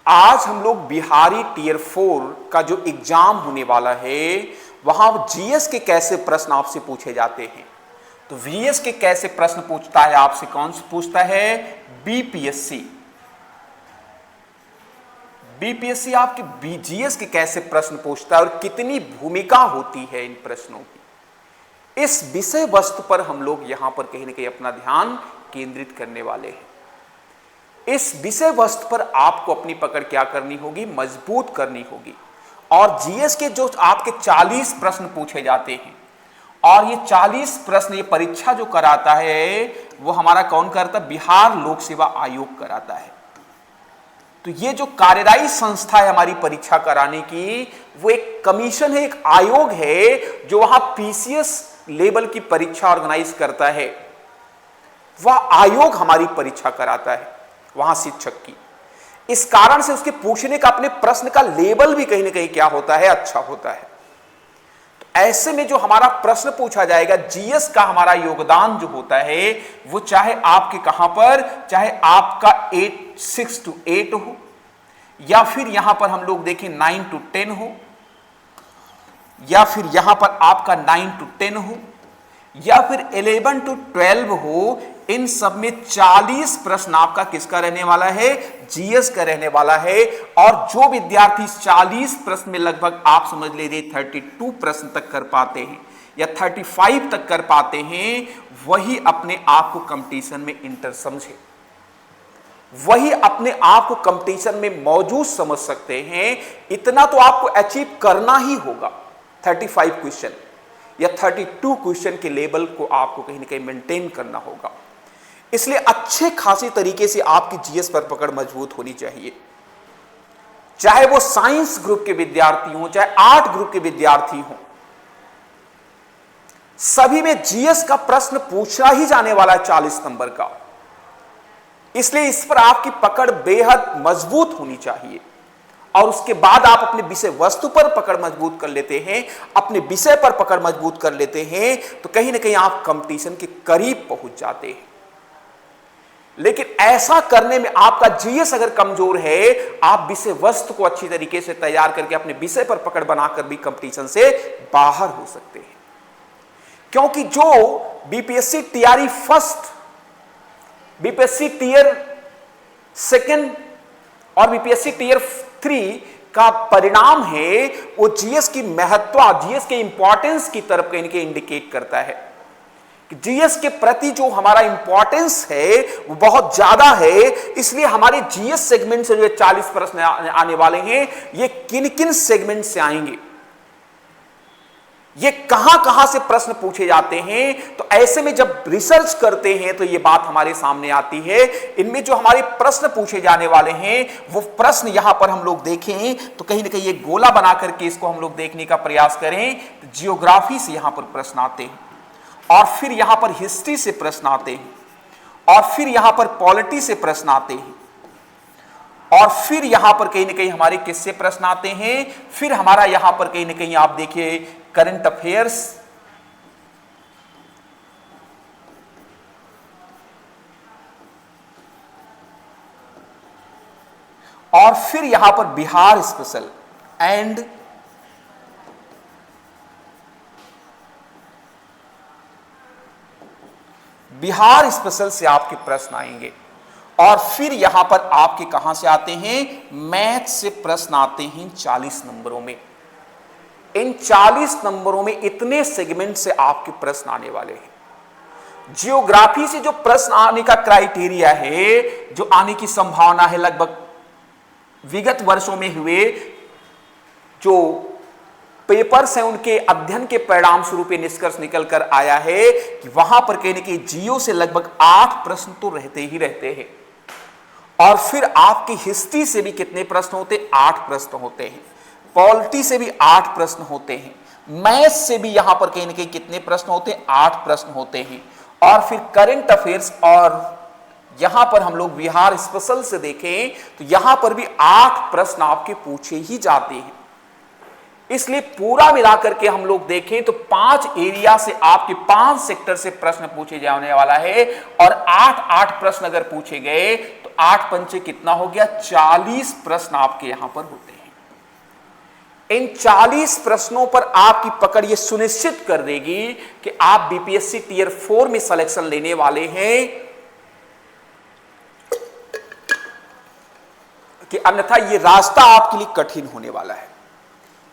आज हम लोग बिहारी टीयर 4 का जो एग्जाम होने वाला है वहां जीएस के कैसे प्रश्न आपसे पूछे जाते हैं। तो वीएस के कैसे प्रश्न पूछता है आपसे, कौन से पूछता है? बीपीएससी। बीपीएससी आपके जीएस के कैसे प्रश्न पूछता है और कितनी भूमिका होती है इन प्रश्नों की, इस विषय वस्तु पर हम लोग यहां पर कहीं ना कहीं अपना ध्यान केंद्रित करने वाले हैं। इस विषय वस्तु पर आपको अपनी पकड़ क्या करनी होगी? मजबूत करनी होगी। और जीएस के जो आपके 40 प्रश्न पूछे जाते हैं, और ये 40 प्रश्न ये परीक्षा जो कराता है वो हमारा कौन करता है? बिहार लोक सेवा आयोग कराता है। तो ये जो कार्यदायी संस्था है हमारी परीक्षा कराने की, वो एक कमीशन है, एक आयोग है जो वहां पीसीएस लेवल की परीक्षा ऑर्गेनाइज करता है। वह आयोग हमारी परीक्षा कराता है वहां शिक्षक की। इस कारण से उसके पूछने का अपने प्रश्न का लेवल भी कहीं ना कहीं क्या होता है? अच्छा होता है। तो ऐसे में जो हमारा प्रश्न पूछा जाएगा, जीएस का हमारा योगदान जो होता है वो चाहे आपके कहां पर, चाहे आपका 6 to 8 हो, या फिर यहां पर हम लोग देखें 9 to 10 हो, या फिर यहां पर आपका 9 to 10 हो, या फिर 11 to 12 हो, इन सब में 40 प्रश्न आपका किसका रहने वाला है? जीएस का रहने वाला है। और जो विद्यार्थी 40 प्रश्न में लगभग आप समझ लीजिए 32 प्रश्न तक कर पाते हैं या 35 तक कर पाते हैं, वही अपने आप को कंपटीशन में इंटर समझे, वही अपने आप को कंपटीशन में मौजूद समझ सकते हैं। इतना तो आपको अचीव करना ही होगा। 35 क्वेश्चन या 32 क्वेश्चन के लेवल को आपको कहीं ना कहीं मेंटेन करना होगा। इसलिए अच्छे खासी तरीके से आपकी जीएस पर पकड़ मजबूत होनी चाहिए। चाहे वो साइंस ग्रुप के विद्यार्थी हो, चाहे आर्ट ग्रुप के विद्यार्थी हो, सभी में जीएस का प्रश्न पूछा ही जाने वाला है 40 नंबर का। इसलिए इस पर आपकी पकड़ बेहद मजबूत होनी चाहिए। और उसके बाद आप अपने विषय वस्तु पर पकड़ मजबूत कर लेते हैं, अपने विषय पर पकड़ मजबूत कर लेते हैं, तो कहीं ना कहीं आप कंपटीशन के करीब पहुंच जाते हैं। लेकिन ऐसा करने में आपका जीएस अगर कमजोर है, आप विषय वस्तु को अच्छी तरीके से तैयार करके अपने विषय पर पकड़ बनाकर भी कंपटीशन से बाहर हो सकते हैं। क्योंकि जो BPSC TRE first, BPSC tier second और बीपीएससी टीयर 3 का परिणाम है, वो जीएस की महत्व, जीएस के इंपॉर्टेंस की तरफ कहीं ना कहीं इंडिकेट करता है। जीएस के प्रति जो हमारा इंपॉर्टेंस है वो बहुत ज्यादा है। इसलिए हमारे जीएस सेगमेंट से जो 40 प्रश्न आने वाले हैं, ये किन किन सेगमेंट से आएंगे, ये कहां कहां से प्रश्न पूछे जाते हैं, तो ऐसे में जब रिसर्च करते हैं तो ये बात हमारे सामने आती है। इनमें जो हमारे प्रश्न पूछे जाने वाले हैं, वो प्रश्न यहां पर हम लोग देखें तो कहीं ना कहीं एक गोला बना करके इसको हम लोग देखने का प्रयास करें, तो जियोग्राफी से यहां पर प्रश्न आते हैं, और फिर यहां पर हिस्ट्री से प्रश्न आते हैं, और फिर यहां पर पॉलिटी से प्रश्न आते हैं, और फिर यहां पर कहीं ना कहीं हमारे किससे प्रश्न आते हैं? फिर हमारा यहां पर कहीं ना कहीं आप देखिए करंट अफेयर्स, और फिर यहां पर Bihar special and Bihar special से आपके प्रश्न आएंगे। और फिर यहां पर आपके कहां से आते हैं? मैथ से प्रश्न आते हैं 40 नंबरों में। इन 40 नंबरों में इतने सेगमेंट से आपके प्रश्न आने वाले हैं। जियोग्राफी से जो प्रश्न आने का क्राइटेरिया है, जो आने की संभावना है, लगभग विगत वर्षों में हुए जो पेपर्स हैं उनके अध्ययन के परिणाम स्वरूप निष्कर्ष निकल कर आया है कि वहां पर कहने की जियो से लगभग 8 प्रश्न तो रहते ही रहते हैं। और फिर आपकी हिस्ट्री से भी कितने प्रश्न होते? 8 प्रश्न होते हैं। पॉलिटी से भी 8 प्रश्न होते हैं। मैथ से भी यहां पर कहीं ना कहीं कितने प्रश्न होते हैं? 8 प्रश्न होते हैं। और फिर करंट अफेयर्स, और यहां पर हम लोग बिहार स्पेशल से देखें तो यहां पर भी 8 प्रश्न आपके पूछे ही जाते हैं। इसलिए पूरा मिलाकर के हम लोग देखें तो 5 एरिया से आपके 5 सेक्टर से प्रश्न पूछे जाने वाला है और 8 प्रश्न अगर पूछे गए तो 8 पंचे कितना हो गया, 40 प्रश्न आपके यहां पर होते हैं। इन 40 प्रश्नों पर आपकी पकड़ यह सुनिश्चित कर देगी कि आप बीपीएससी टियर 4 में सिलेक्शन लेने वाले हैं कि अन्यथा यह रास्ता आपके लिए कठिन होने वाला है।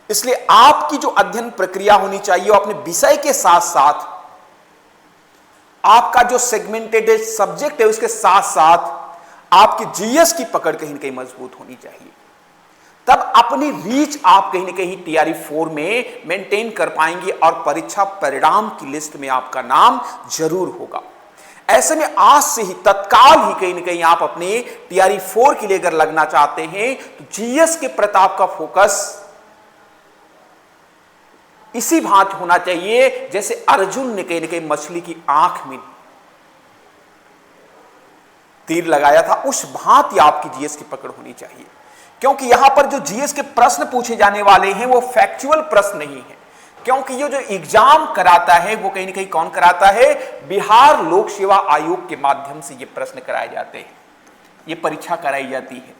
इसलिए आपकी जो अध्ययन प्रक्रिया होनी चाहिए वो अपने विषय के साथ साथ आपका जो सेगमेंटेड सब्जेक्ट है उसके साथ साथ आपकी जीएस की पकड़ कहीं ना कहीं मजबूत होनी चाहिए। तब अपनी रीच आप कहीं ना कहीं टीआरई 4 में मेंटेन कर पाएंगे और परीक्षा परिणाम की लिस्ट में आपका नाम जरूर होगा। ऐसे में आज से ही तत्काल ही कहीं ना कहीं आप अपने टीआरई 4 के लिए अगर लगना चाहते हैं तो जीएस के प्रति आपका फोकस इसी भांति होना चाहिए जैसे अर्जुन ने कहीं ना कहीं मछली की आंख में तीर लगाया था, उस भांति आपकी जीएस की पकड़ होनी चाहिए। क्योंकि यहां पर जो जीएस के प्रश्न पूछे जाने वाले हैं वो फैक्चुअल प्रश्न नहीं है, क्योंकि ये जो एग्जाम कराता है वो कहीं ना कहीं कौन कराता है, बिहार लोक सेवा आयोग के माध्यम से ये प्रश्न कराए जाते हैं, ये परीक्षा कराई जाती है।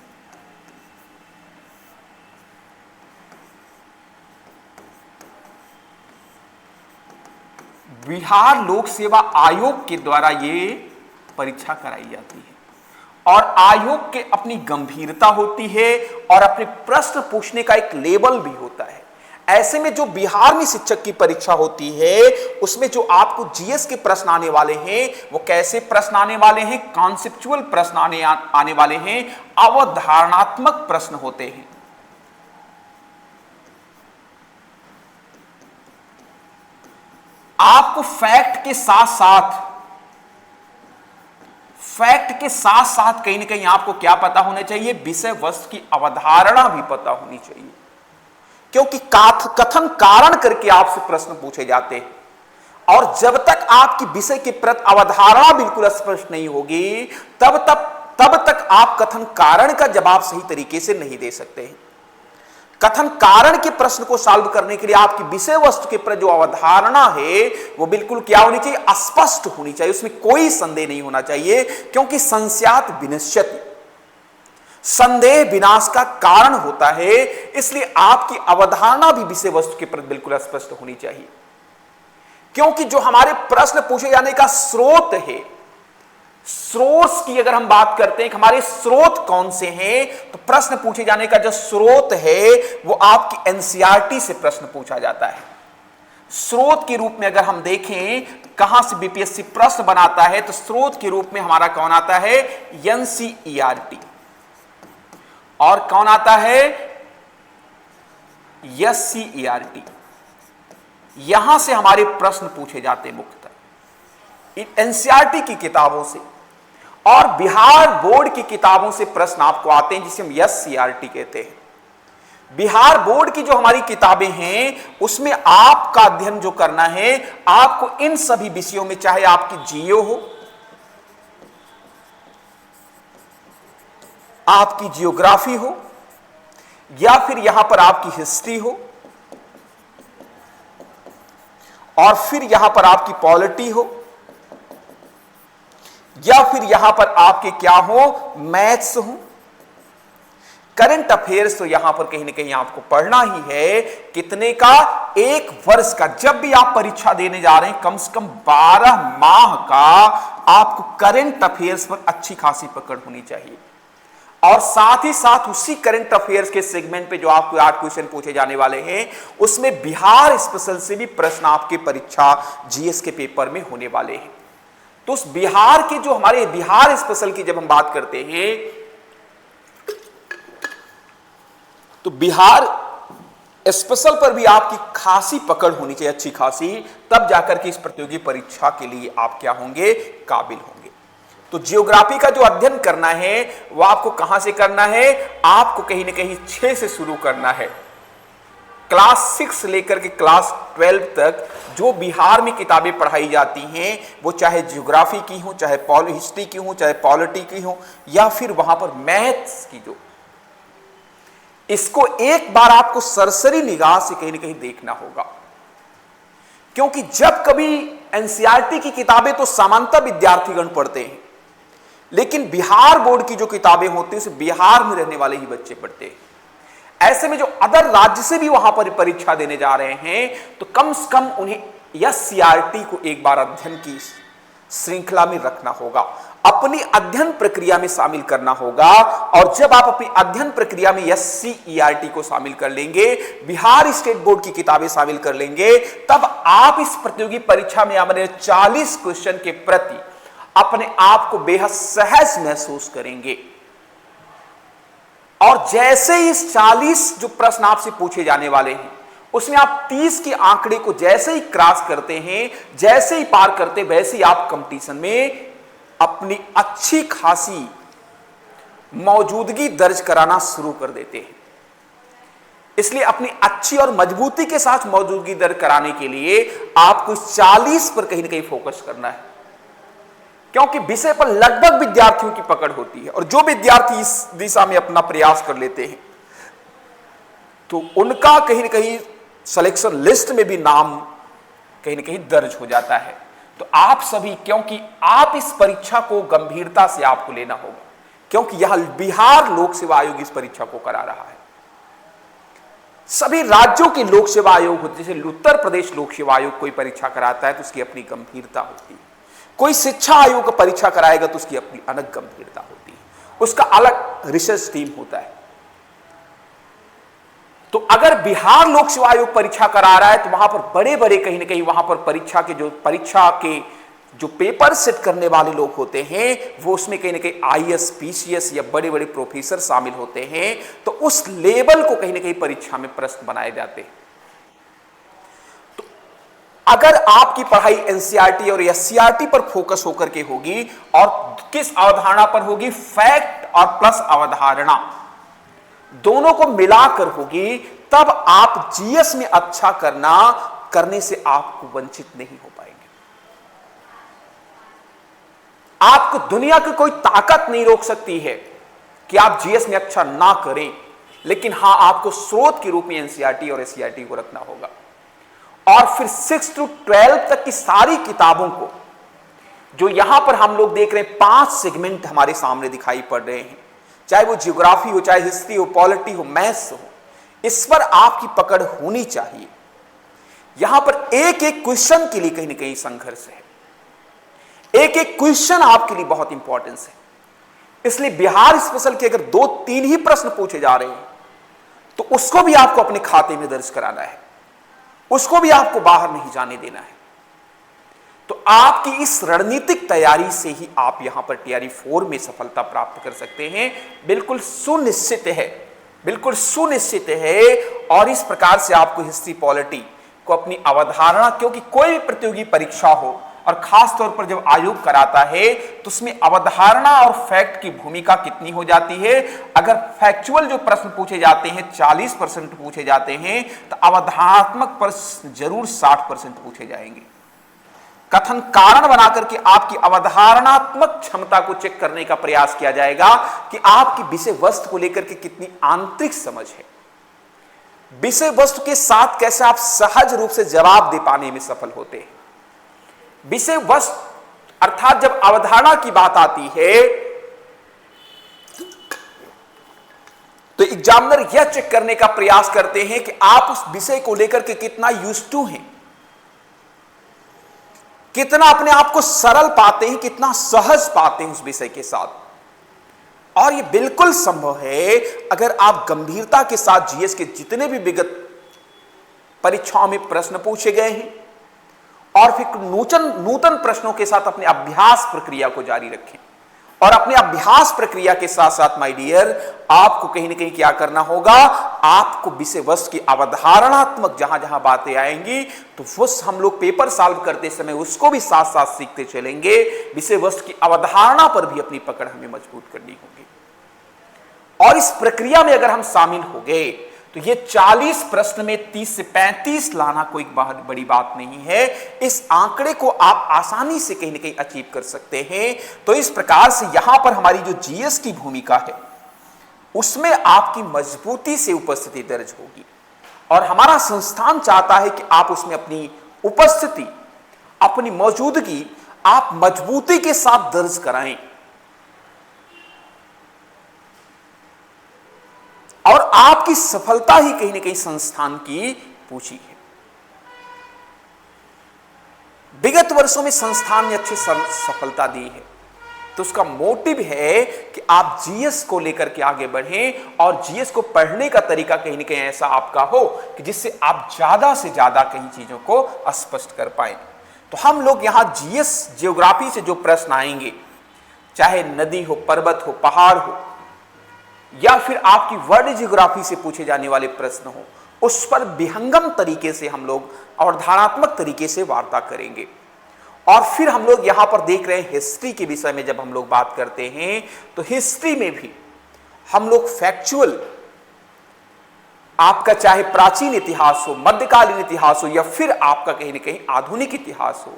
बिहार लोक सेवा आयोग के द्वारा ये परीक्षा कराई जाती है और आयोग के अपनी गंभीरता होती है और अपने प्रश्न पूछने का एक लेवल भी होता है। ऐसे में जो बिहार में शिक्षक की परीक्षा होती है उसमें जो आपको जीएस के प्रश्न आने वाले हैं वो कैसे प्रश्न आने वाले हैं, कॉन्सेप्चुअल प्रश्न आने वाले हैं, अवधारणात्मक प्रश्न होते हैं। आपको फैक्ट के साथ साथ कहीं ना कहीं आपको क्या पता होना चाहिए, विषय वस्तु की अवधारणा भी पता होनी चाहिए, क्योंकि कथन कारण करके आपसे प्रश्न पूछे जाते हैं और जब तक आपकी विषय के प्रति अवधारणा बिल्कुल स्पष्ट नहीं होगी तब तक आप कथन कारण का जवाब सही तरीके से नहीं दे सकते हैं। कथन कारण के प्रश्न को सॉल्व करने के लिए आपकी विषय वस्तु के प्रति जो अवधारणा है वो बिल्कुल क्या होनी चाहिए, स्पष्ट होनी चाहिए, उसमें कोई संदेह नहीं होना चाहिए, क्योंकि संशयात विनश्यति, संदेह विनाश का कारण होता है। इसलिए आपकी अवधारणा भी विषय वस्तु के प्रति बिल्कुल स्पष्ट होनी चाहिए, क्योंकि जो हमारे प्रश्न पूछे जाने का स्रोत है, सोर्स की अगर हम बात करते हैं कि हमारे स्रोत कौन से हैं, तो प्रश्न पूछे जाने का जो स्रोत है वो आपकी एनसीईआरटी से प्रश्न पूछा जाता है। स्रोत के रूप में अगर हम देखें कहां से बीपीएससी प्रश्न बनाता है तो स्रोत के रूप में हमारा कौन आता है, एनसीईआरटी, और कौन आता है, एससीईआरटी। यहां से हमारे प्रश्न पूछे जाते हैं मुख्यतः एनसीईआरटी की किताबों से, और बिहार बोर्ड की किताबों से प्रश्न आपको आते हैं जिसे हम एससीईआरटी कहते हैं। बिहार बोर्ड की जो हमारी किताबें हैं उसमें आपका अध्ययन जो करना है, आपको इन सभी विषयों में, चाहे आपकी जीओ हो, आपकी जियोग्राफी हो, या फिर यहां पर आपकी हिस्ट्री हो, और फिर यहां पर आपकी पॉलिटी हो, या फिर यहां पर आपके क्या हो, मैथ्स हो, करंट अफेयर्स, तो यहां पर कहीं ना कहीं आपको पढ़ना ही है। कितने का, 1 वर्ष का। जब भी आप परीक्षा देने जा रहे हैं कम से कम 12 माह का आपको करंट अफेयर्स पर अच्छी खासी पकड़ होनी चाहिए, और साथ ही साथ उसी करंट अफेयर्स के सेगमेंट पे जो आपको 8 क्वेश्चन पूछे जाने वाले हैं उसमें बिहार स्पेशल से भी प्रश्न आपके परीक्षा जीएस के पेपर में होने वाले हैं। तो उस बिहार के जो हमारे बिहार स्पेशल की जब हम बात करते हैं तो बिहार स्पेशल पर भी आपकी खासी पकड़ होनी चाहिए, अच्छी खासी, तब जाकर के इस प्रतियोगी परीक्षा के लिए आप क्या होंगे, काबिल होंगे। तो जियोग्राफी का जो अध्ययन करना है वो आपको कहां से करना है, आपको कहीं ना कहीं 6 से शुरू करना है। क्लास 6 लेकर के क्लास 12 तक जो बिहार में किताबें पढ़ाई जाती हैं वो चाहे जियोग्राफी की हो, चाहे हिस्ट्री की हो, चाहे पॉलिटी की हो, या फिर वहां पर मैथ्स की जो इसको एक बार आपको सरसरी निगाह से कहीं ना कहीं देखना होगा, क्योंकि जब कभी एनसीईआरटी की किताबें तो सामान्यतः विद्यार्थीगण पढ़ते हैं, लेकिन बिहार बोर्ड की जो किताबें होती हैं उसे बिहार में रहने वाले ही बच्चे पढ़ते हैं। ऐसे में जो अदर राज्य से भी वहां पर परीक्षा देने जा रहे हैं, तो कम से कम उन्हें एससीईआरटी को एक बार अध्ययन की श्रृंखला में रखना होगा, अपनी अध्ययन प्रक्रिया में शामिल करना होगा। और जब आप अपनी अध्ययन प्रक्रिया में एससीईआरटी को शामिल कर लेंगे, बिहार स्टेट बोर्ड की किताबें शामिल कर लेंगे, तब आप इस प्रतियोगी परीक्षा में आने वाले 40 क्वेश्चन के प्रति अपने आप को बेहद सहज महसूस करेंगे। और जैसे ही इस 40 जो प्रश्न आपसे पूछे जाने वाले हैं, उसमें आप 30 के आंकड़े को जैसे ही क्रॉस करते हैं, जैसे ही पार करते, वैसे ही आप कंपटीशन में अपनी अच्छी खासी मौजूदगी दर्ज कराना शुरू कर देते हैं। इसलिए अपनी अच्छी और मजबूती के साथ मौजूदगी दर्ज कराने के लिए आपको 40 पर कहीं ना कहीं फोकस करना है, क्योंकि विषय पर लगभग विद्यार्थियों की पकड़ होती है। और जो विद्यार्थी इस दिशा में अपना प्रयास कर लेते हैं, तो उनका कहीं ना कहीं सिलेक्शन लिस्ट में भी नाम कहीं ना कहीं दर्ज हो जाता है। तो आप सभी, क्योंकि आप इस परीक्षा को गंभीरता से आपको लेना होगा, क्योंकि यह बिहार लोक सेवा आयोग इस परीक्षा को करा रहा है। सभी राज्यों के लोक सेवा आयोग होते, जैसे उत्तर प्रदेश लोक सेवा आयोग कोई परीक्षा कराता है तो उसकी अपनी गंभीरता होती है, कोई शिक्षा आयोग का परीक्षा कराएगा तो उसकी अपनी अलग गंभीरता होती है, उसका अलग रिसर्च टीम होता है। तो अगर बिहार लोक सेवा आयोग परीक्षा करा रहा है, तो वहां पर बड़े बड़े कहीं ना कहीं वहां पर परीक्षा के जो पेपर सेट करने वाले लोग होते हैं, वो उसमें कहीं ना कहीं आईएएस पीसीएस या बड़े बड़े प्रोफेसर शामिल होते हैं। तो उस लेवल को कहीं ना कहीं परीक्षा में प्रश्न बनाए जाते हैं। तो अगर आपकी पढ़ाई एनसीईआरटी और एससीईआरटी पर फोकस होकर के होगी, और किस अवधारणा पर होगी, फैक्ट और प्लस अवधारणा दोनों को मिलाकर होगी, तब आप जीएस में अच्छा करने से आपको वंचित नहीं हो पाएंगे। आपको दुनिया की कोई ताकत नहीं रोक सकती है कि आप जीएस में अच्छा ना करें, लेकिन हां, आपको स्रोत के रूप में एनसीईआरटी और एससीईआरटी को रखना होगा। और फिर 6 to 12 तक की सारी किताबों को, जो यहां पर हम लोग देख रहे हैं, 5 सेगमेंट हमारे सामने दिखाई पड़ रहे हैं, चाहे वो ज्योग्राफी हो, चाहे हिस्ट्री हो, पॉलिटी हो, मैथ्स हो, इस पर आपकी पकड़ होनी चाहिए। यहां पर एक एक क्वेश्चन के लिए कहीं ना कहीं संघर्ष है, एक एक क्वेश्चन आपके लिए बहुत इंपॉर्टेंस है। इसलिए बिहार स्पेशल के अगर 2-3 ही प्रश्न पूछे जा रहे हैं, तो उसको भी आपको अपने खाते में दर्ज कराना है, उसको भी आपको बाहर नहीं जाने देना है। तो आपकी इस रणनीतिक तैयारी से ही आप यहां पर टीआरई 4 में सफलता प्राप्त कर सकते हैं। बिल्कुल सुनिश्चित है, बिल्कुल सुनिश्चित है। और इस प्रकार से आपको हिस्ट्री पॉलिटी को अपनी अवधारणा, क्योंकि कोई भी प्रतियोगी परीक्षा हो, और खास तौर पर जब आयोग कराता है, तो उसमें अवधारणा और फैक्ट की भूमिका कितनी हो जाती है। अगर फैक्चुअल जो प्रश्न पूछे जाते हैं 40% पूछे जाते हैं, तो अवधारणात्मक प्रश्न जरूर 60% पूछे जाएंगे। कथन कारण बनाकर के आपकी अवधारणात्मक क्षमता को चेक करने का प्रयास किया जाएगा कि आपकी विषय वस्तु को लेकर के कितनी आंतरिक समझ है, विषय वस्तु के साथ कैसे आप सहज रूप से जवाब दे पाने में सफल होते हैं। विषय वस्तु अर्थात जब अवधारणा की बात आती है, तो एग्जामिनर यह चेक करने का प्रयास करते हैं कि आप उस विषय को लेकर के कितना यूज्ड टू हैं, कितना अपने आप को सरल पाते हैं, कितना सहज पाते हैं उस विषय के साथ। और यह बिल्कुल संभव है अगर आप गंभीरता के साथ जीएस के जितने भी विगत परीक्षाओं में प्रश्न पूछे गए हैं, और फिर नूतन प्रश्नों के साथ अपने अभ्यास प्रक्रिया को जारी रखें। और अपने अभ्यास प्रक्रिया के साथ साथ माय डियर, आपको कहीं ना कहीं क्या करना होगा, आपको विषय वस्तु की अवधारणात्मक जहां जहां बातें आएंगी, तो वो हम लोग पेपर सॉल्व करते समय उसको भी साथ साथ सीखते चलेंगे। विषय वस्तु की अवधारणा पर भी अपनी पकड़ हमें मजबूत करनी होगी। और इस प्रक्रिया में अगर हम शामिल हो गए, तो ये 40 प्रश्न में 30 से 35 लाना कोई बहुत बड़ी बात नहीं है। इस आंकड़े को आप आसानी से कहीं ना कहीं अचीव कर सकते हैं। तो इस प्रकार से यहां पर हमारी जो जीएस की भूमिका है, उसमें आपकी मजबूती से उपस्थिति दर्ज होगी और हमारा संस्थान चाहता है कि आप उसमें अपनी उपस्थिति, अपनी मौजूदगी आप मजबूती के साथ दर्ज कराएं और आपकी सफलता ही कहीं ना कहीं संस्थान की पूंजी है। विगत वर्षों में संस्थान ने अच्छी सफलता दी है, तो उसका मोटिव है कि आप जीएस को लेकर के आगे बढ़ें और जीएस को पढ़ने का तरीका कहीं ना कहीं ऐसा आपका हो कि जिससे आप ज्यादा से ज्यादा कहीं चीजों को स्पष्ट कर पाए। तो हम लोग यहां जीएस ज्योग्राफी से जो प्रश्न आएंगे, चाहे नदी हो, पर्वत हो, पहाड़ हो, या फिर आपकी वर्ल्ड ज्योग्राफी से पूछे जाने वाले प्रश्न हो, उस पर विहंगम तरीके से हम लोग अवधारणात्मक तरीके से वार्ता करेंगे। और फिर हम लोग यहां पर देख रहे हैं हिस्ट्री के विषय में जब हम लोग बात करते हैं, तो हिस्ट्री में भी हम लोग फैक्चुअल, आपका चाहे प्राचीन इतिहास हो, मध्यकालीन इतिहास हो, या फिर आपका कहीं ना कहीं आधुनिक इतिहास हो,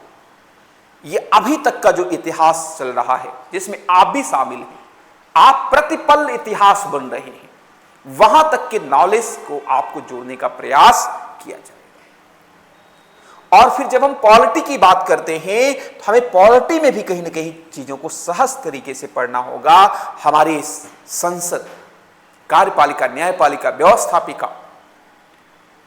ये अभी तक का जो इतिहास चल रहा है जिसमें आप भी शामिल हैं, आप प्रतिपल इतिहास बन रहे हैं, वहां तक के नॉलेज को आपको जोड़ने का प्रयास किया जाएगा। और फिर जब हम पॉलिटी की बात करते हैं तो हमें पॉलिटी में भी कहीं ना कहीं चीजों को सहज तरीके से पढ़ना होगा। हमारी संसद, कार्यपालिका, न्यायपालिका, व्यवस्थापिका,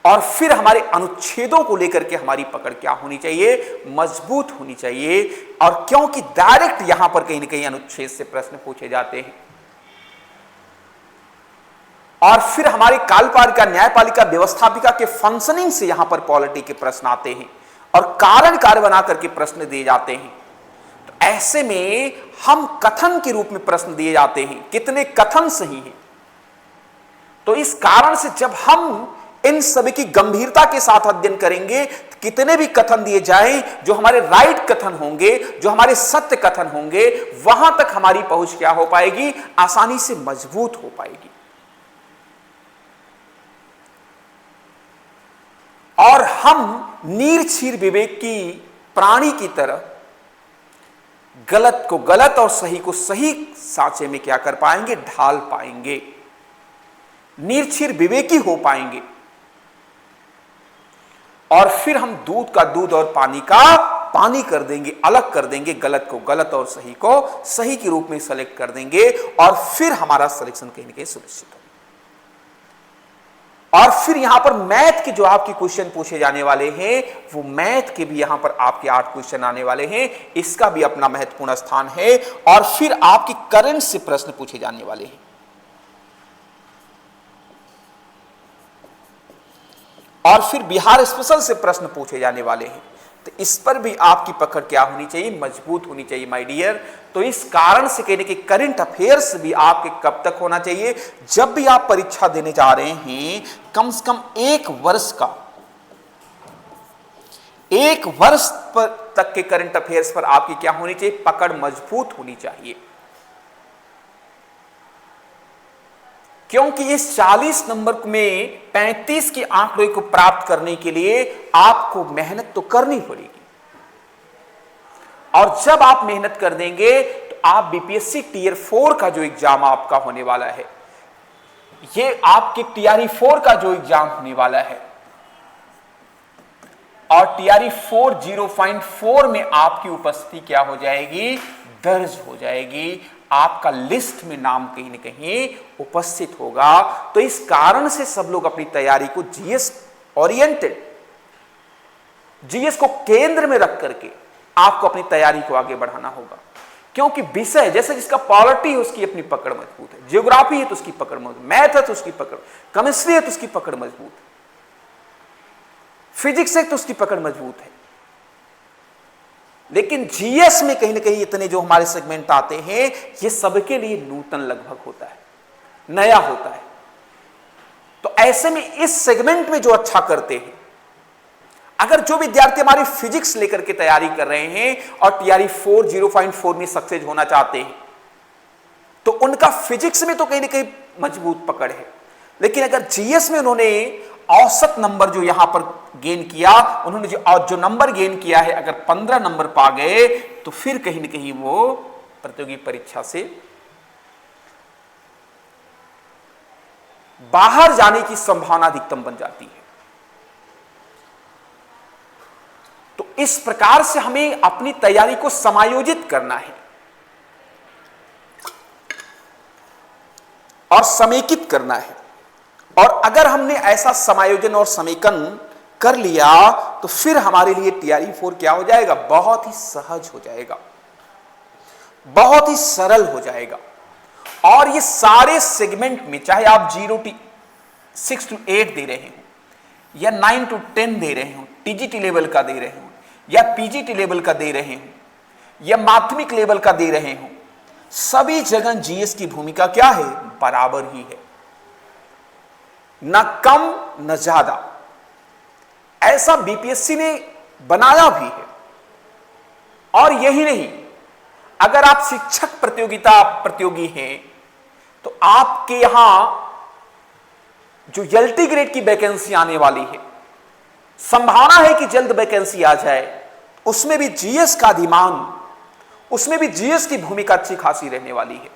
और फिर हमारे अनुच्छेदों को लेकर के हमारी पकड़ क्या होनी चाहिए, मजबूत होनी चाहिए। और क्योंकि डायरेक्ट यहां पर कहीं ना कहीं अनुच्छेद से प्रश्न पूछे जाते हैं, और फिर हमारी कार्यपालिका, न्यायपालिका, व्यवस्थापिका के फंक्शनिंग से यहां पर पॉलिटी के प्रश्न आते हैं और कारण कार्य बना करके प्रश्न दिए जाते हैं। तो ऐसे में हम कथन के रूप में प्रश्न दिए जाते हैं, कितने कथन सही हैं। तो इस कारण से जब हम इन सभी की गंभीरता के साथ अध्ययन करेंगे, तो कितने भी कथन दिए जाएं, जो हमारे राइट कथन होंगे, जो हमारे सत्य कथन होंगे, वहां तक हमारी पहुंच क्या हो पाएगी, आसानी से मजबूत हो पाएगी। और हम नीरछीर विवेक की प्राणी की तरह गलत को गलत और सही को सही सांचे में क्या कर पाएंगे, ढाल पाएंगे, नीरछीर विवेकी हो पाएंगे। और फिर हम दूध का दूध और पानी का पानी कर देंगे, अलग कर देंगे, गलत को गलत और सही को सही के रूप में सेलेक्ट कर देंगे, और फिर हमारा सिलेक्शन कहीं ना कहीं सुनिश्चित हो। और फिर यहां पर मैथ के जो आपके क्वेश्चन पूछे जाने वाले हैं, वो मैथ के भी यहां पर आपके 8 क्वेश्चन आने वाले हैं, इसका भी अपना महत्वपूर्ण स्थान है। और फिर आपकी करंट से प्रश्न पूछे जाने वाले हैं, और फिर बिहार स्पेशल से प्रश्न पूछे जाने वाले हैं। तो इस पर भी आपकी पकड़ क्या होनी चाहिए, मजबूत होनी चाहिए माय डियर। तो इस कारण से कहने कि करंट अफेयर्स भी आपके कब तक होना चाहिए, जब भी आप परीक्षा देने जा रहे हैं, कम से कम 1 वर्ष का, 1 वर्ष पर तक के करंट अफेयर्स पर आपकी क्या होनी चाहिए, पकड़ मजबूत होनी चाहिए। क्योंकि इस 40 नंबर में 35 के आंकड़े को प्राप्त करने के लिए आपको मेहनत तो करनी पड़ेगी, और जब आप मेहनत कर देंगे तो आप बीपीएससी टीयर 4 का जो एग्जाम आपका होने वाला है, ये आपके टीआरई 4 का जो एग्जाम होने वाला है, और टीआरई 4 0.4 में आपकी उपस्थिति क्या हो जाएगी, दर्ज हो जाएगी, आपका लिस्ट में नाम कहीं न कहीं उपस्थित होगा। तो इस कारण से सब लोग अपनी तैयारी को जीएस ओरिएंटेड, जीएस को केंद्र में रख करके आपको अपनी तैयारी को आगे बढ़ाना होगा। क्योंकि विषय जैसे जिसका पॉलिटी है उसकी अपनी पकड़ मजबूत है, ज्योग्राफी है तो उसकी पकड़ मजबूत, मैथ है तो उसकी पकड़, केमिस्ट्री है तो उसकी पकड़ मजबूत, फिजिक्स है तो उसकी पकड़ मजबूत है। लेकिन जीएस में कहीं ना कहीं इतने जो हमारे सेगमेंट आते हैं, ये सबके लिए नूतन लगभग होता है, नया होता है। तो ऐसे में इस सेगमेंट में जो अच्छा करते हैं, अगर जो विद्यार्थी हमारी फिजिक्स लेकर के तैयारी कर रहे हैं और टीआरई 4 0.4 में सक्सेस होना चाहते हैं, तो उनका फिजिक्स में तो कहीं ना कहीं मजबूत पकड़ है। लेकिन अगर जीएस में उन्होंने औसत नंबर जो यहां पर गेन किया, उन्होंने जो नंबर गेन किया है, अगर 15 नंबर पा गए, तो फिर कहीं ना कहीं वो प्रतियोगी परीक्षा से बाहर जाने की संभावना अधिकतम बन जाती है। तो इस प्रकार से हमें अपनी तैयारी को समायोजित करना है और समेकित करना है। और अगर हमने ऐसा समायोजन और समेकन कर लिया तो फिर हमारे लिए तैयारी 4 क्या हो जाएगा, बहुत ही सहज हो जाएगा, बहुत ही सरल हो जाएगा। और ये सारे सेगमेंट में चाहे आप 6 to 8 दे रहे हो या 9 to 10 दे रहे हो, टीजीटी लेवल का दे रहे हो या पीजीटी लेवल का दे रहे हो या माध्यमिक लेवल का दे रहे हो, सभी जगह जीएस की भूमिका क्या है, बराबर ही है, न कम न ज्यादा। ऐसा बीपीएससी ने बनाया भी है। और यही नहीं, अगर आप शिक्षक प्रतियोगी हैं तो आपके यहां जो एलटी ग्रेड की वैकेंसी आने वाली है, संभावना है कि जल्द वैकेंसी आ जाए, उसमें भी जीएस का अधिमान, उसमें भी जीएस की भूमिका अच्छी खासी रहने वाली है।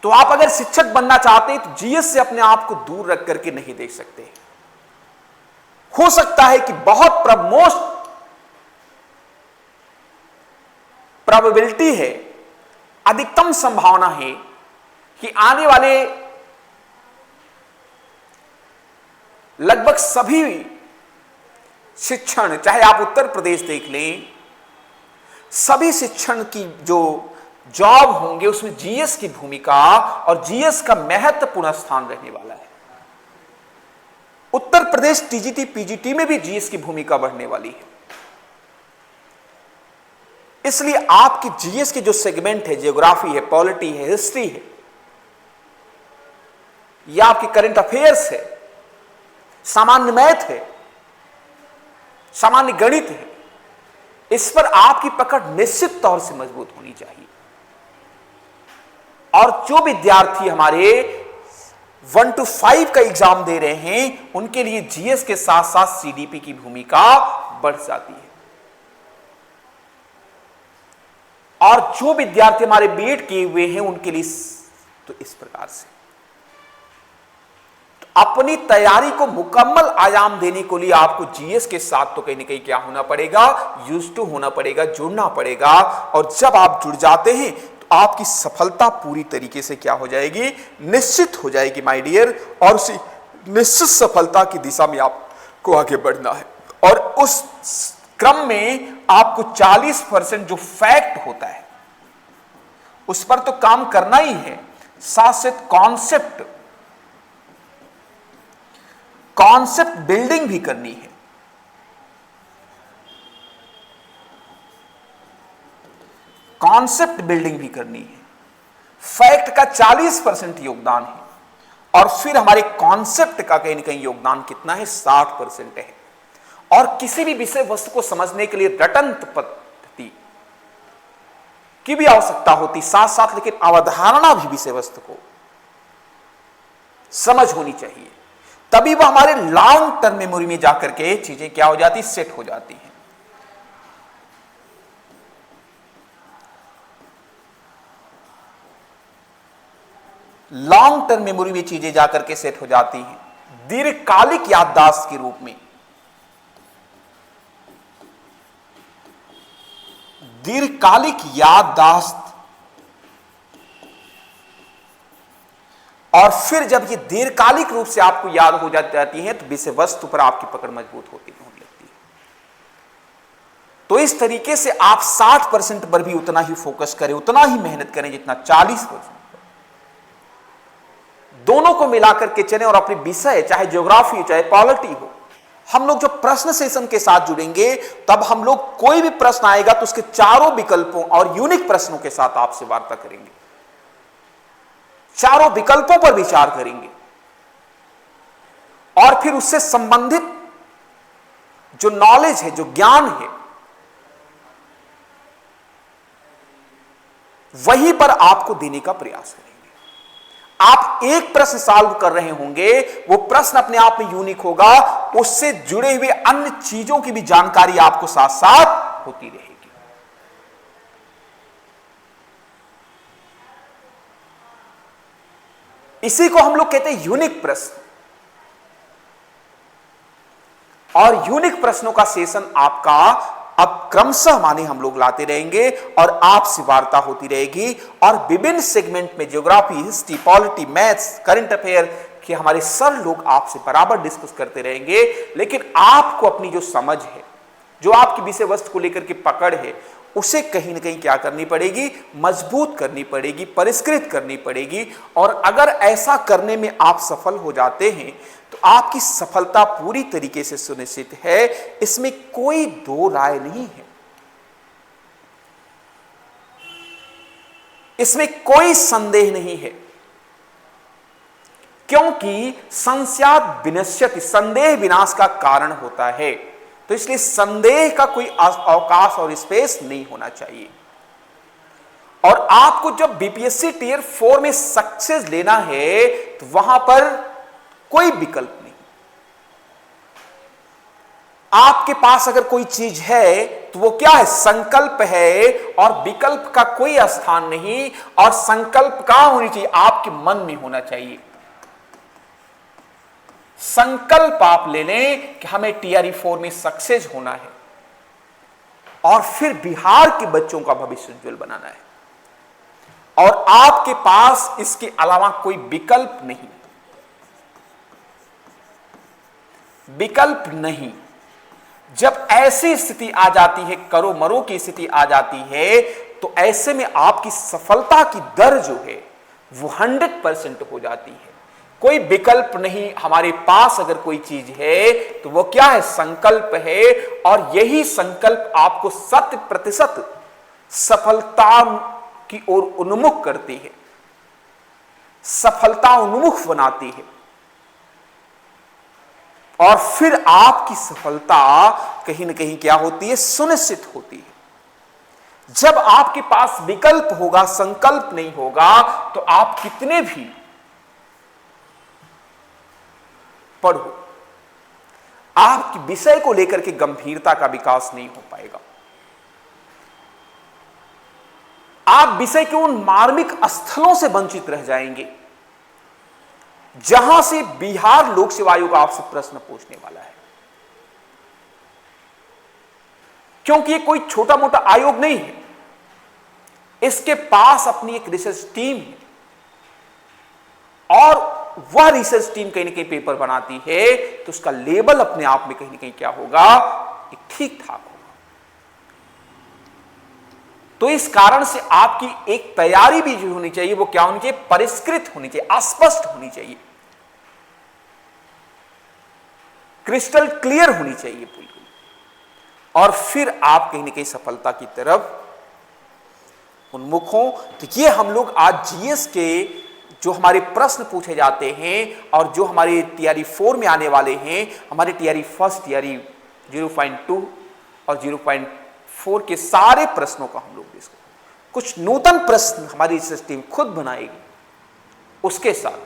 तो आप अगर शिक्षक बनना चाहते हैं तो जीएस से अपने आप को दूर रख करके नहीं देख सकते। हो सकता है कि बहुत मोस्ट प्रोबेबिलिटी है, अधिकतम संभावना है कि आने वाले लगभग सभी शिक्षण, चाहे आप उत्तर प्रदेश देख लें, सभी शिक्षण की जो जॉब होंगे उसमें जीएस की भूमिका और जीएस का महत्वपूर्ण स्थान रहने वाला है। उत्तर प्रदेश टीजीटी पीजीटी में भी जीएस की भूमिका बढ़ने वाली है। इसलिए आपकी जीएस के जो सेगमेंट है, ज्योग्राफी है, पॉलिटी है, हिस्ट्री है, या आपकी करंट अफेयर्स है, सामान्य मैथ है, सामान्य गणित है, इस पर आपकी पकड़ निश्चित तौर से मजबूत होनी चाहिए। और जो विद्यार्थी हमारे 1 to 5 का एग्जाम दे रहे हैं, उनके लिए जीएस के साथ साथ सीडीपी की भूमिका बढ़ जाती है। और जो विद्यार्थी हमारे बीएड किए हुए हैं उनके लिए तो इस प्रकार से अपनी तैयारी को मुकम्मल आयाम देने के लिए आपको जीएस के साथ तो कहीं ना कहीं क्या होना पड़ेगा, यूज्ड टू होना पड़ेगा, जुड़ना पड़ेगा। और जब आप जुड़ जाते हैं तो आपकी सफलता पूरी तरीके से क्या हो जाएगी, निश्चित हो जाएगी माय डियर। और उसी निश्चित सफलता की दिशा में आपको आगे बढ़ना है। और उस क्रम में आपको 40% जो फैक्ट होता है उस पर तो काम करना ही है, साथ साथ कॉन्सेप्ट बिल्डिंग भी करनी है। कॉन्सेप्ट बिल्डिंग भी करनी है। फैक्ट का 40% योगदान है और फिर हमारे कॉन्सेप्ट का कहीं ना कहीं योगदान कितना है, 60% है। और किसी भी विषय वस्तु को समझने के लिए रटन पद्धति की भी आवश्यकता होती, साथ साथ लेकिन अवधारणा भी विषय वस्तु को समझ होनी चाहिए। तभी वह हमारे लॉन्ग टर्म मेमोरी में जाकर के चीजें क्या हो जाती, सेट हो जाती हैं। लॉन्ग टर्म मेमोरी में चीजें जाकर के सेट हो जाती हैं दीर्घकालिक याददाश्त के रूप में। दीर्घकालिक याददाश्त, और फिर जब ये दीर्घकालिक रूप से आपको याद हो जाती है तो विषय वस्तु पर आपकी पकड़ मजबूत होने लगती है। तो इस तरीके से आप 60% पर भी उतना ही फोकस करें, उतना ही मेहनत करें जितना 40%। दोनों को मिलाकर के चलें और अपने विषय, चाहे ज्योग्राफी हो चाहे पॉलिटी हो, हम लोग जो प्रश्न सेशन के साथ जुड़ेंगे तब हम लोग कोई भी प्रश्न आएगा तो उसके चारों विकल्पों और यूनिक प्रश्नों के साथ आपसे वार्ता करेंगे, चारों विकल्पों पर विचार करेंगे और फिर उससे संबंधित जो नॉलेज है, जो ज्ञान है, वहीं पर आपको देने का प्रयास करेंगे। आप एक प्रश्न सॉल्व कर रहे होंगे, वो प्रश्न अपने आप में यूनिक होगा, उससे जुड़े हुए अन्य चीजों की भी जानकारी आपको साथ साथ होती रहेगी। इसी को हम लोग कहते हैं यूनिक प्रश्न। और यूनिक प्रश्नों का सेशन आपका अब क्रमशः माने हम लोग लाते रहेंगे और आपसे वार्ता होती रहेगी। और विभिन्न सेगमेंट में geography, history, polity, maths, current affair के हमारे सर लोग आपसे बराबर डिस्कस करते रहेंगे। लेकिन आपको अपनी जो समझ है, जो आपकी विषय वस्तु को लेकर के पकड़ है, उसे कहीं ना कहीं क्या करनी पड़ेगी, मजबूत करनी पड़ेगी, परिष्कृत करनी पड़ेगी। और अगर ऐसा करने में आप सफल हो जाते हैं तो आपकी सफलता पूरी तरीके से सुनिश्चित है, इसमें कोई दो राय नहीं है, इसमें कोई संदेह नहीं है। क्योंकि संशयात् विनश्यति, संदेह विनाश का कारण होता है। तो इसलिए संदेह का कोई अवकाश और स्पेस नहीं होना चाहिए। और आपको जब बीपीएससी टियर 4 में सक्सेस लेना है तो वहां पर कोई विकल्प नहीं। आपके पास अगर कोई चीज है तो वो क्या है, संकल्प है, और विकल्प का कोई स्थान नहीं। और संकल्प कहां होनी चाहिए, आपके मन में होना चाहिए। संकल्प आप ले लें कि हमें टीआरई 4 में सक्सेस होना है और फिर बिहार के बच्चों का भविष्य उज्जवल बनाना है। और आपके पास इसके अलावा कोई विकल्प नहीं, विकल्प नहीं। जब ऐसी स्थिति आ जाती है, करो मरो की स्थिति आ जाती है, तो ऐसे में आपकी सफलता की दर जो है वो 100% हो जाती है। कोई विकल्प नहीं। हमारे पास अगर कोई चीज है तो वो क्या है, संकल्प है। और यही संकल्प आपको 100% सफलता की ओर उन्मुख करती है, सफलता उन्मुख बनाती है। और फिर आपकी सफलता कहीं ना कहीं क्या होती है, सुनिश्चित होती है। जब आपके पास विकल्प होगा, संकल्प नहीं होगा, तो आप कितने भी पढ़ो, आपकी विषय को लेकर के गंभीरता का विकास नहीं हो पाएगा। आप विषय के उन मार्मिक स्थलों से वंचित रह जाएंगे जहां से बिहार लोक सेवा आयोग आपसे प्रश्न पूछने वाला है। क्योंकि ये कोई छोटा मोटा आयोग नहीं है, इसके पास अपनी एक रिसर्च टीम है और वह रिसर्च टीम कहीं ना कहीं पेपर बनाती है, तो उसका लेवल अपने आप में कहीं ना कहीं क्या होगा, एक ठीक ठाक होगा। तो इस कारण से आपकी एक तैयारी भी जो होनी चाहिए वो क्या होनी चाहिए, परिष्कृत होनी चाहिए, अस्पष्ट होनी चाहिए, क्रिस्टल क्लियर होनी चाहिए बिल्कुल। और फिर आप कहीं ना कहीं सफलता की तरफ उन्मुख हो। तो ये हम लोग आज जीएस के जो हमारे प्रश्न पूछे जाते हैं और जो हमारे टीआरई 4 में आने वाले हैं, हमारे टीआरई फर्स्ट, टीआरई 0.2 और 0.4 के सारे प्रश्नों का हम लोग डिस्कस, कुछ नूतन प्रश्न हमारी रिसर्च टीम खुद बनाएगी। उसके साथ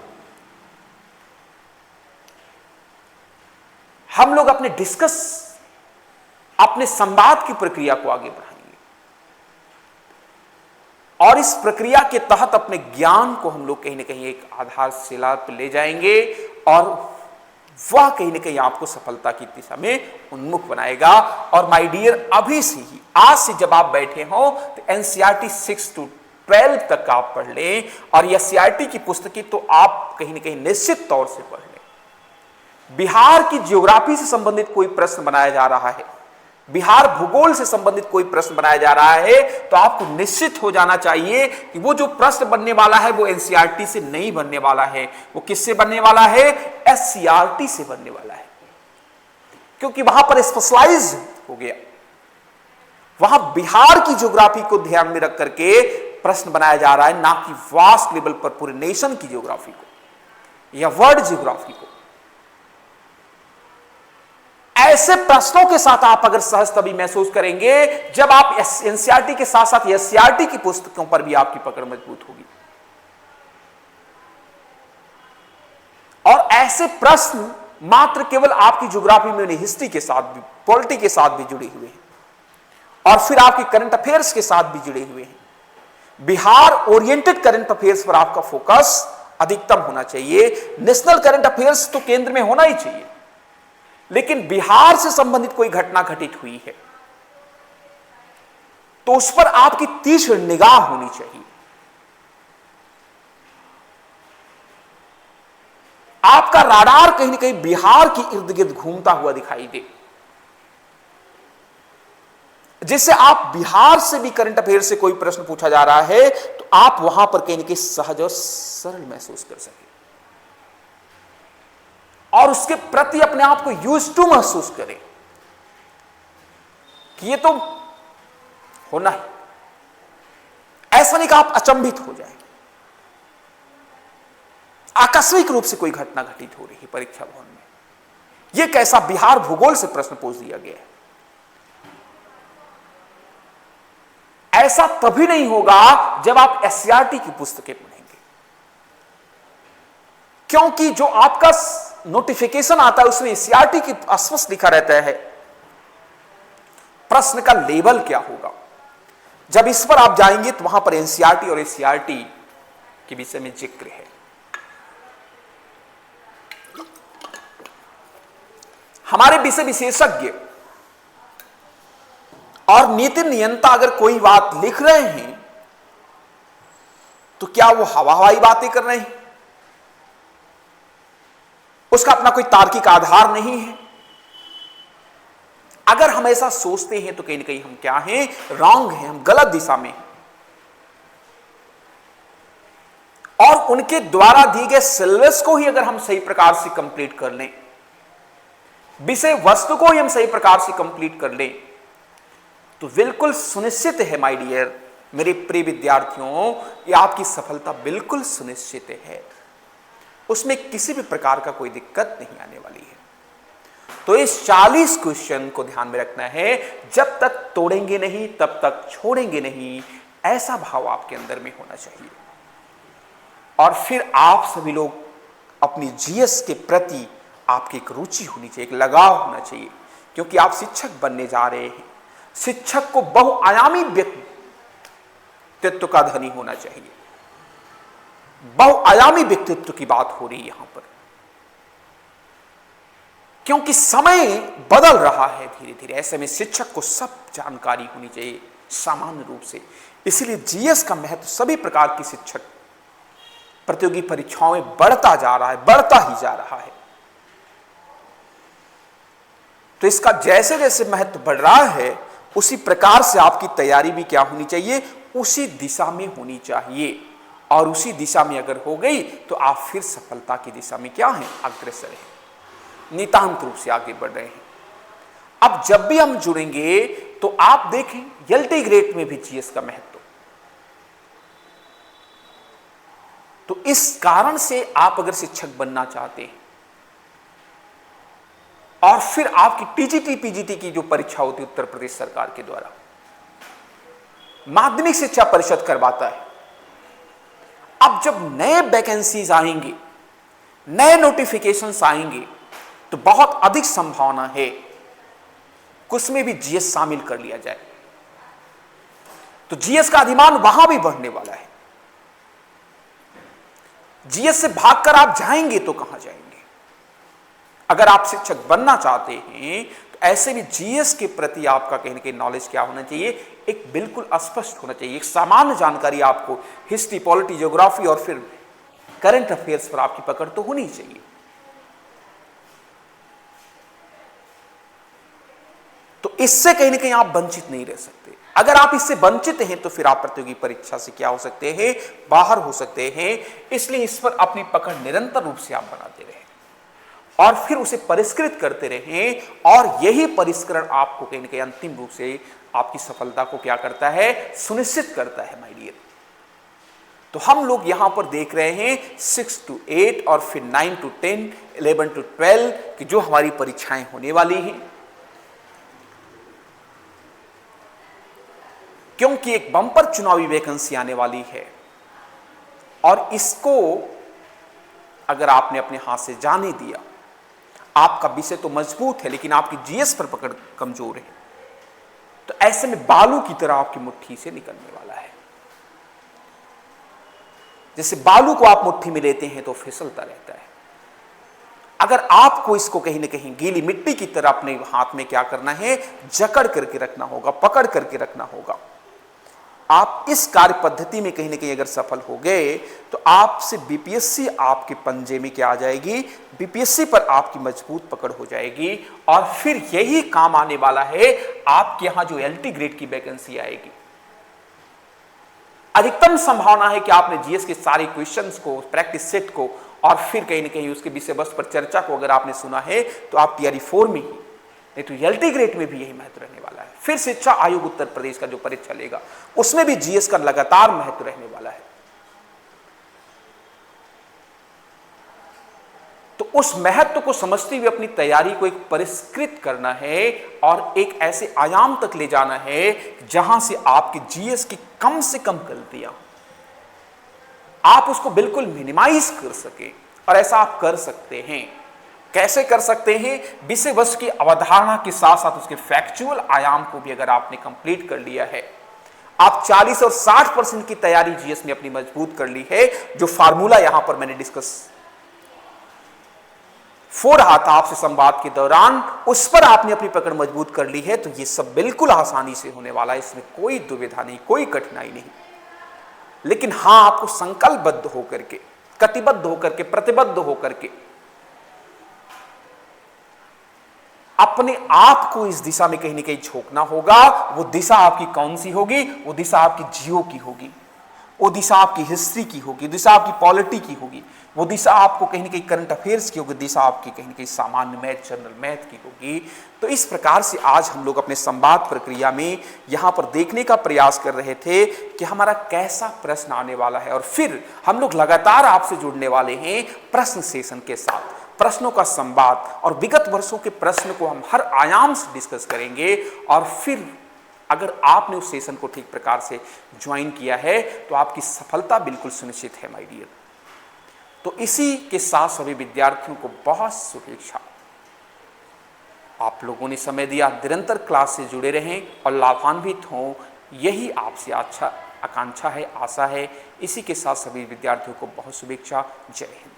हम लोग अपने डिस्कस, अपने संवाद की प्रक्रिया को आगे बढ़ाएंगे और इस प्रक्रिया के तहत अपने ज्ञान को हम लोग कहीं ना कहीं एक आधारशिला पर ले जाएंगे और वह कहीं ना कहीं आपको सफलता की दिशा में उन्मुख बनाएगा। और माय डियर, अभी से ही, आज से जब आप बैठे हो तो एनसीईआरटी 6 to 12 तक आप पढ़ लें और ये सीईआरटी की पुस्तकें तो आप कहीं ना कहीं निश्चित तौर से पढ़ लें। बिहार की ज्योग्राफी से संबंधित कोई प्रश्न बनाया जा रहा है, बिहार भूगोल से संबंधित कोई प्रश्न बनाया जा रहा है, तो आपको निश्चित हो जाना चाहिए कि वो जो प्रश्न बनने वाला है वो एनसीईआरटी से नहीं बनने वाला है, वो किससे बनने वाला है, एससीईआरटी से बनने वाला है। क्योंकि वहां पर स्पेशलाइज हो गया, वहां बिहार की ज्योग्राफी को ध्यान में रख करके प्रश्न बनाया जा रहा है, ना कि वास्ट लेवल पर पूरे नेशन की ज्योग्राफी को या वर्ल्ड ज्योग्राफी को। ऐसे प्रश्नों के साथ आप अगर सहज तभी महसूस करेंगे जब आप एनसीईआरटी के साथ साथ एससीईआरटी की पुस्तकों पर भी आपकी पकड़ मजबूत होगी। और ऐसे प्रश्न मात्र केवल आपकी ज्योग्राफी में नहीं, हिस्ट्री के साथ भी, पॉलिटी के साथ भी जुड़े हुए हैं और फिर आपके करंट अफेयर्स के साथ भी जुड़े हुए हैं। बिहार ओरिएंटेड करंट अफेयर्स पर आपका फोकस अधिकतम होना चाहिए। नेशनल करंट अफेयर्स तो केंद्र में होना ही चाहिए, लेकिन बिहार से संबंधित कोई घटना घटित हुई है तो उस पर आपकी तीक्ष्ण निगाह होनी चाहिए। आपका राडार कहीं ना कहीं बिहार के इर्द गिर्द घूमता हुआ दिखाई दे, जिससे आप बिहार से भी करंट अफेयर से कोई प्रश्न पूछा जा रहा है तो आप वहां पर कहीं ना कहीं सहज और सरल महसूस कर सके और उसके प्रति अपने आप को यूज टू महसूस करें कि ये तो होना है। ऐसा नहीं कि आप अचंभित हो जाए, आकस्मिक रूप से कोई घटना घटित हो रही है परीक्षा भवन में, यह कैसा बिहार भूगोल से प्रश्न पूछ दिया गया है। ऐसा तभी नहीं होगा जब आप एससीईआरटी की पुस्तकें पढ़ेंगे, क्योंकि जो आपका नोटिफिकेशन आता है उसमें एससीईआरटी की स्पष्ट लिखा रहता है प्रश्न का लेवल क्या होगा। जब इस पर आप जाएंगे तो वहां पर एनसीईआरटी और एससीईआरटी के विषय में जिक्र है। हमारे विषय विशेषज्ञ और नीति नियंता अगर कोई बात लिख रहे हैं तो क्या वो हवाई बातें कर रहे हैं? उसका अपना कोई तार्किक आधार नहीं है। अगर हम ऐसा सोचते हैं तो कहीं ना कहीं हम क्या हैं? रॉन्ग हैं, हम गलत दिशा में हैं। और उनके द्वारा दिए गए सिलेबस को ही अगर हम सही प्रकार से कंप्लीट कर लें, विषय वस्तु को ही हम सही प्रकार से कंप्लीट कर लें, तो बिल्कुल सुनिश्चित है माय डियर, मेरे प्रिय विद्यार्थियों, ये आपकी सफलता बिल्कुल सुनिश्चित है। उसमें किसी भी प्रकार का कोई दिक्कत नहीं आने वाली है। तो इस 40 क्वेश्चन को ध्यान में रखना है, जब तक तोड़ेंगे नहीं तब तक छोड़ेंगे नहीं, ऐसा भाव आपके अंदर में होना चाहिए। और फिर आप सभी लोग अपनी जीएस के प्रति आपकी एक रुचि होनी चाहिए, एक लगाव होना चाहिए, क्योंकि आप शिक्षक बनने जा रहे हैं। शिक्षक को बहुआयामी व्यक्तित्व का धनी होना चाहिए। बहुआयामी व्यक्तित्व की बात हो रही है यहां पर, क्योंकि समय बदल रहा है धीरे धीरे। ऐसे में शिक्षक को सब जानकारी होनी चाहिए सामान्य रूप से। इसलिए जीएस का महत्व सभी प्रकार की शिक्षक प्रतियोगी परीक्षाओं में बढ़ता जा रहा है, बढ़ता ही जा रहा है। तो इसका जैसे जैसे महत्व बढ़ रहा है उसी प्रकार से आपकी तैयारी भी क्या होनी चाहिए? उसी दिशा में होनी चाहिए। और उसी दिशा में अगर हो गई तो आप फिर सफलता की दिशा में क्या है? अग्रसर है, नितांत रूप से आगे बढ़ रहे हैं। अब जब भी हम जुड़ेंगे तो आप देखें एलटी ग्रेड में भी जीएस का महत्व। तो इस कारण से आप अगर शिक्षक बनना चाहते हैं और फिर आपकी टीजीटी पीजीटी की जो परीक्षा होती है उत्तर प्रदेश सरकार के द्वारा, माध्यमिक शिक्षा परिषद करवाता है। अब जब नए वैकेंसीज आएंगे, नए नोटिफिकेशंस आएंगे, तो बहुत अधिक संभावना है कि उसमें भी जीएस शामिल कर लिया जाए। तो जीएस का अधिमान वहां भी बढ़ने वाला है। जीएस से भागकर आप जाएंगे तो कहां जाएंगे? अगर आप शिक्षक बनना चाहते हैं तो ऐसे में जीएस के प्रति आपका कहीं ना कहीं नॉलेज क्या होना चाहिए? एक बिल्कुल स्पष्ट होना चाहिए। एक सामान्य जानकारी आपको हिस्ट्री, पॉलिटी, ज्योग्राफी और फिर करंट अफेयर्स पर आपकी पकड़ तो होनी चाहिए। तो इससे कहीं ना कहीं आप वंचित नहीं रह सकते। अगर आप इससे वंचित हैं तो फिर आप प्रतियोगी परीक्षा से क्या हो सकते हैं? बाहर हो सकते हैं। इसलिए इस पर अपनी पकड़ निरंतर रूप से आप बनाते रहें और फिर उसे परिष्कृत करते रहें, और यही परिष्करण आपको कहीं ना कहीं अंतिम रूप से आपकी सफलता को क्या करता है? सुनिश्चित करता है माय डियर। तो हम लोग यहां पर देख रहे हैं 6 to 8 और फिर 9 to 10, 11 to 12 की जो हमारी परीक्षाएं होने वाली हैं, क्योंकि एक बम्पर चुनावी वैकेंसी आने वाली है और इसको अगर आपने अपने हाथ से जाने दिया, आपका विषय तो मजबूत है लेकिन आपकी जीएस पर पकड़ कमजोर है, तो ऐसे में बालू की तरह आपकी मुट्ठी से निकलने वाला है। जैसे बालू को आप मुट्ठी में लेते हैं तो फिसलता रहता है। अगर आपको इसको कहीं ना कहीं गीली मिट्टी की तरह अपने हाथ में क्या करना है, जकड़ करके रखना होगा, पकड़ करके रखना होगा। आप इस कार्य पद्धति में कहीं ना कहीं अगर सफल हो गए तो आपसे बीपीएससी आपके पंजे में क्या आ जाएगी, बीपीएससी पर आपकी मजबूत पकड़ हो जाएगी। और फिर यही काम आने वाला है आपके यहां जो एलटी ग्रेड की वैकेंसी आएगी। अधिकतम संभावना है कि आपने जीएस के सारे क्वेश्चंस को, प्रैक्टिस सेट को और फिर कहीं ना कहीं उसके विषय वस्तु पर चर्चा को अगर आपने सुना है तो आप टीआरई 4 में ही, नहीं तो एलटी ग्रेड में भी यही महत्व रहने वाला है। फिर शिक्षा आयोग उत्तर प्रदेश का जो परीक्षा लेगा उसमें भी जीएस का लगातार महत्व रहने वाला है। तो उस महत्व को समझते हुए अपनी तैयारी को एक परिष्कृत करना है और एक ऐसे आयाम तक ले जाना है जहां से आपके जीएस की कम से कम गलतियां आप उसको बिल्कुल मिनिमाइज कर सके। और ऐसा आप कर सकते हैं। कैसे कर सकते हैं? विषय वस्तु की अवधारणा के साथ साथ उसके फैक्चुअल आयाम को भी अगर आपने कंप्लीट कर लिया है, आप 40 और 60% की तैयारी जीएस में अपनी मजबूत कर ली है। जो फार्मूला यहां पर मैंने डिस्कस हो रहा था आपसे संवाद के दौरान, उस पर आपने अपनी पकड़ मजबूत कर ली है, तो ये सब बिल्कुल आसानी से होने वाला है। इसमें कोई दुविधा नहीं, कोई कठिनाई नहीं। लेकिन हां, आपको संकल्पबद्ध होकर के, कटिबद्ध होकर के, प्रतिबद्ध होकर के अपने आप को इस दिशा में कहीं ना कहीं झोंकना होगा। वो दिशा आपकी कौन सी होगी? वो दिशा आपकी जियो की होगी, वो दिशा आपकी हिस्ट्री की होगी, दिशा आपकी पॉलिटी की होगी, वो दिशा आपको कहीं ना कहीं करंट अफेयर्स की होगी, दिशा आपकी कहीं ना कहीं सामान्य मैथ, जनरल मैथ की होगी। तो इस प्रकार से आज हम लोग अपने संवाद प्रक्रिया में यहां पर देखने का प्रयास कर रहे थे कि हमारा कैसा प्रश्न आने वाला है। और फिर हम लोग लगातार आपसे जुड़ने वाले हैं प्रश्न सेशन के साथ। प्रश्नों का संवाद और विगत वर्षों के प्रश्न को हम हर आयाम से डिस्कस करेंगे। और फिर अगर आपने उस सेशन को ठीक प्रकार से ज्वाइन किया है तो आपकी सफलता बिल्कुल सुनिश्चित है माय डियर। तो इसी के साथ सभी विद्यार्थियों को बहुत शुभेच्छा। आप लोगों ने समय दिया, निरंतर क्लास से जुड़े रहें और लाभान्वित हों, यही आपसे अच्छा आकांक्षा है, आशा है। इसी के साथ सभी विद्यार्थियों को बहुत शुभेच्छा। जय हिंद।